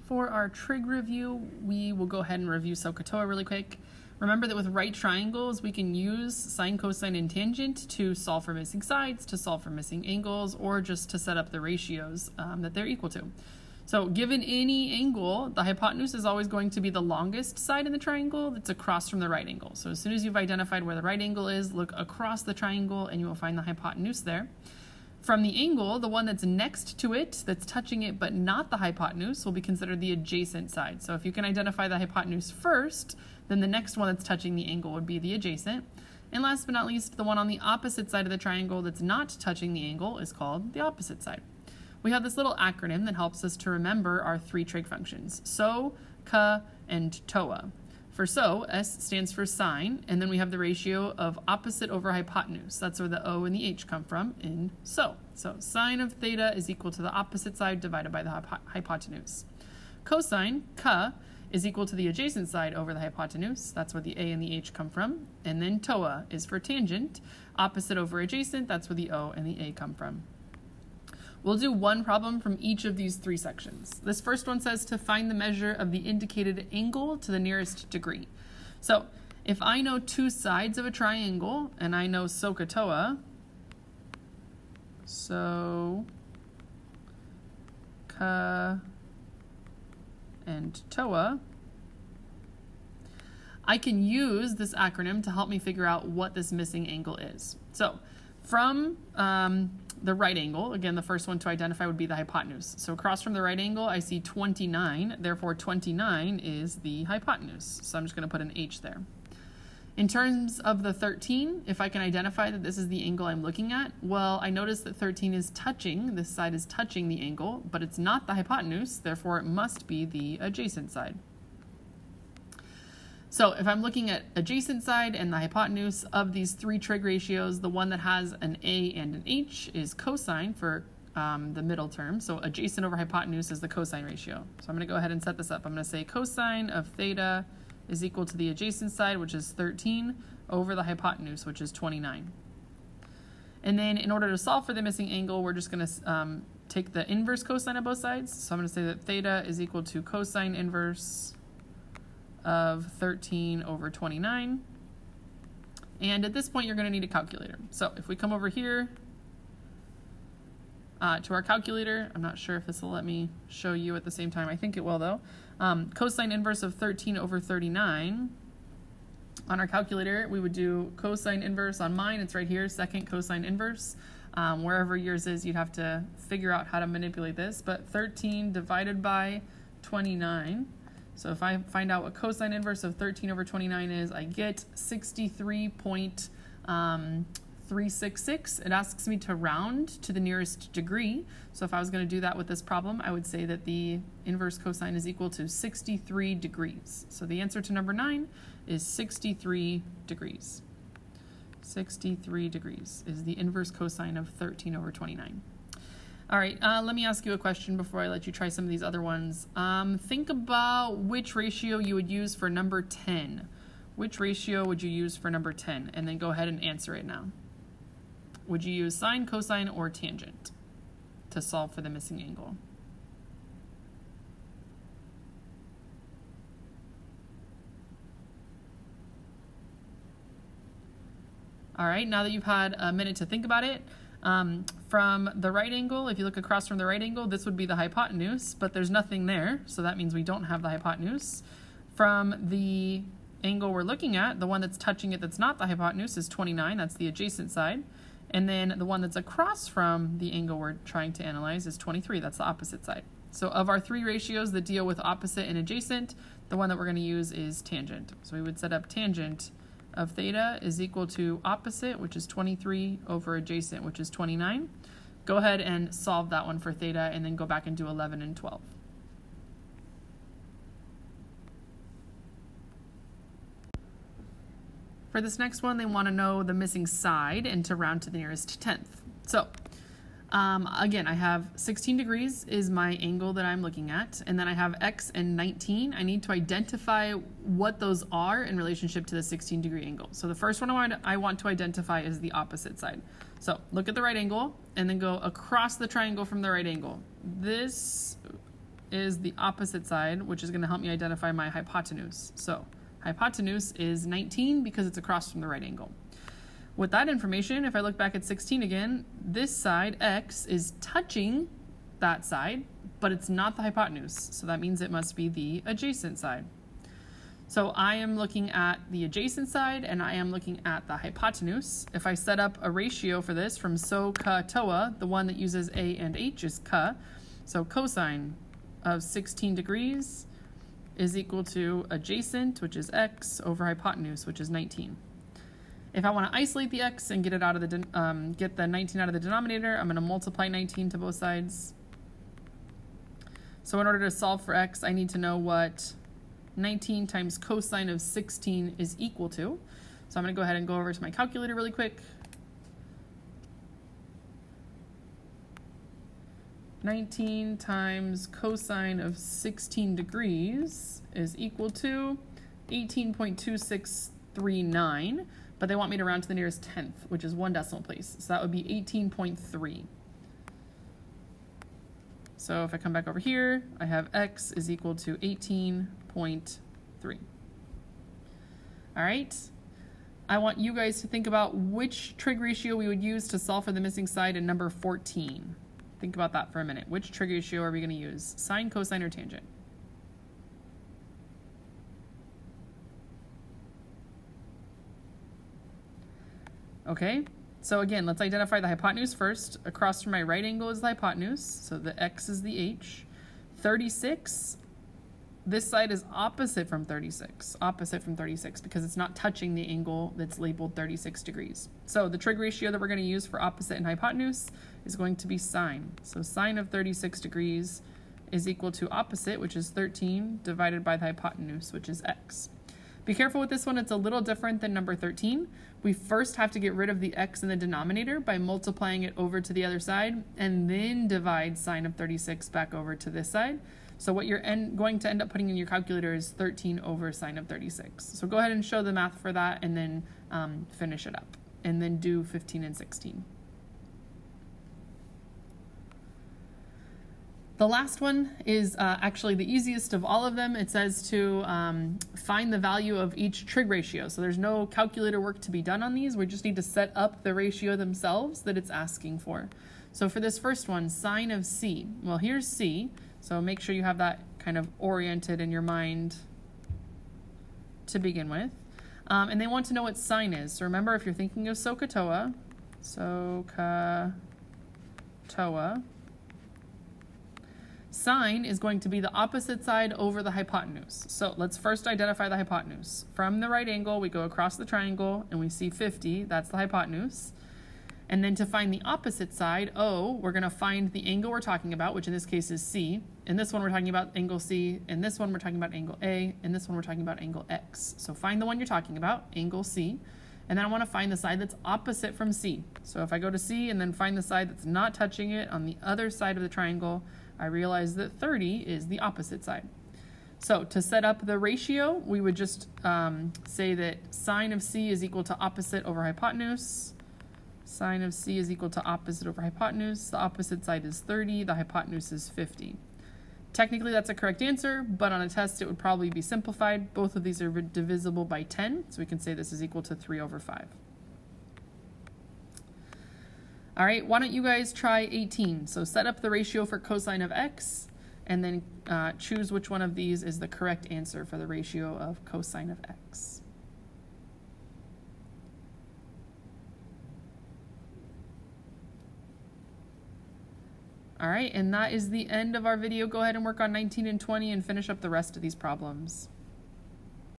For our trig review, we will go ahead and review Sohcahtoa really quick. Remember that with right triangles, we can use sine, cosine, and tangent to solve for missing sides, to solve for missing angles, or just to set up the ratios that they're equal to. So given any angle, the hypotenuse is always going to be the longest side in the triangle that's across from the right angle. So as soon as you've identified where the right angle is, look across the triangle and you will find the hypotenuse there. From the angle, the one that's next to it, that's touching it but not the hypotenuse, will be considered the adjacent side. So if you can identify the hypotenuse first, then the next one that's touching the angle would be the adjacent. And last but not least, the one on the opposite side of the triangle that's not touching the angle is called the opposite side. We have this little acronym that helps us to remember our three trig functions, so, ca, and toa. For so, S stands for sine, and then we have the ratio of opposite over hypotenuse. That's where the O and the H come from in so. So sine of theta is equal to the opposite side divided by the hypotenuse. Cosine, ca, is equal to the adjacent side over the hypotenuse. That's where the A and the H come from. And then toa is for tangent, opposite over adjacent. That's where the O and the A come from. We'll do one problem from each of these three sections. This first one says to find the measure of the indicated angle to the nearest degree. So if I know two sides of a triangle and I know Sohcahtoa, so ca and toa, I can use this acronym to help me figure out what this missing angle is. So from the right angle, again, the first one to identify would be the hypotenuse. So across from the right angle, I see 29, therefore 29 is the hypotenuse. So I'm just going to put an H there. In terms of the 13, if I can identify that this is the angle I'm looking at, well, I notice that 13 is touching, this side is touching the angle, but it's not the hypotenuse, therefore it must be the adjacent side. So if I'm looking at adjacent side and the hypotenuse of these three trig ratios, the one that has an A and an H is cosine for the middle term. So adjacent over hypotenuse is the cosine ratio. So I'm going to go ahead and set this up. I'm going to say cosine of theta is equal to the adjacent side, which is 13, over the hypotenuse, which is 29. And then in order to solve for the missing angle, we're just going to take the inverse cosine of both sides. So I'm going to say that theta is equal to cosine inverse of 13 over 29. And at this point, you're going to need a calculator. So if we come over here to our calculator, I'm not sure if this will let me show you at the same time. I think it will, though. Cosine inverse of 13 over 39. On our calculator, we would do cosine inverse on mine. It's right here, second cosine inverse. Wherever yours is, you'd have to figure out how to manipulate this. But 13 divided by 29. So if I find out what cosine inverse of 13 over 29 is, I get 63.366. It asks me to round to the nearest degree. So if I was going to do that with this problem, I would say that the inverse cosine is equal to 63 degrees. So the answer to number 9 is 63 degrees. 63 degrees is the inverse cosine of 13 over 29. All right, let me ask you a question before I let you try some of these other ones. Think about which ratio you would use for number 10. Which ratio would you use for number 10? And then go ahead and answer it now. Would you use sine, cosine, or tangent to solve for the missing angle? All right, now that you've had a minute to think about it, from the right angle, if you look across from the right angle, this would be the hypotenuse, but there's nothing there, so that means we don't have the hypotenuse. From the angle we're looking at, the one that's touching it that's not the hypotenuse is 29, that's the adjacent side. And then the one that's across from the angle we're trying to analyze is 23, that's the opposite side. So of our three ratios that deal with opposite and adjacent, the one that we're going to use is tangent. So we would set up tangent of theta is equal to opposite, which is 23, over adjacent, which is 29. Go ahead and solve that one for theta, and then go back and do 11 and 12. For this next one, they want to know the missing side and to round to the nearest tenth. So again, I have 16 degrees is my angle that I'm looking at, and then I have x and 19. I need to identify what those are in relationship to the 16-degree angle. So the first one I want to identify is the opposite side. So look at the right angle and then go across the triangle from the right angle. This is the opposite side, which is going to help me identify my hypotenuse. So hypotenuse is 19 because it's across from the right angle. With that information, if I look back at 16 again, this side, x, is touching that side, but it's not the hypotenuse. So that means it must be the adjacent side. So I am looking at the adjacent side and I am looking at the hypotenuse. If I set up a ratio for this from Sohcahtoa, the one that uses a and h is ka. So cosine of 16 degrees is equal to adjacent, which is x, over hypotenuse, which is 19. If I want to isolate the x and get it out of the get the 19 out of the denominator, I'm going to multiply 19 to both sides. So in order to solve for x, I need to know what 19 times cosine of 16 is equal to. So I'm going to go ahead and go over to my calculator really quick. 19 times cosine of 16 degrees is equal to 18.2639, but they want me to round to the nearest tenth, which is 1 decimal place. So that would be 18.3. So if I come back over here, I have x is equal to 18.3. All right. I want you guys to think about which trig ratio we would use to solve for the missing side in number 14. Think about that for a minute. Which trig ratio are we going to use? Sine, cosine, or tangent? Okay, so again, let's identify the hypotenuse first. Across from my right angle is the hypotenuse, so the x is the h. 36, this side is opposite from 36, because it's not touching the angle that's labeled 36 degrees. So the trig ratio that we're going to use for opposite and hypotenuse is going to be sine. So sine of 36 degrees is equal to opposite, which is 13, divided by the hypotenuse, which is x. Be careful with this one, it's a little different than number 13. We first have to get rid of the x in the denominator by multiplying it over to the other side, and then divide sine of 36 back over to this side. So what you're going to end up putting in your calculator is 13 over sine of 36. So go ahead and show the math for that, and then finish it up, and then do 15 and 16. The last one is actually the easiest of all of them. It says to find the value of each trig ratio. So there's no calculator work to be done on these. We just need to set up the ratio themselves that it's asking for. So for this first one, sine of c. Well, here's c. So make sure you have that kind of oriented in your mind to begin with. And they want to know what sine is. So remember, if you're thinking of Sohcahtoa, sine is going to be the opposite side over the hypotenuse. So let's first identify the hypotenuse. From the right angle, we go across the triangle and we see 50, that's the hypotenuse. And then to find the opposite side, O, we're going to find the angle we're talking about, which in this case is C. In this one, we're talking about angle C. In this one, we're talking about angle A. In this one, we're talking about angle X. So find the one you're talking about, angle C. And then I want to find the side that's opposite from C. So if I go to C and then find the side that's not touching it on the other side of the triangle, I realize that 30 is the opposite side. So to set up the ratio, we would just say that sine of C is equal to opposite over hypotenuse. Sine of C is equal to opposite over hypotenuse. The opposite side is 30, the hypotenuse is 50. Technically that's a correct answer, but on a test it would probably be simplified. Both of these are divisible by 10, so we can say this is equal to 3 over 5. All right, why don't you guys try 18? So set up the ratio for cosine of x, and then choose which one of these is the correct answer for the ratio of cosine of x. All right, and that is the end of our video. Go ahead and work on 19 and 20 and finish up the rest of these problems.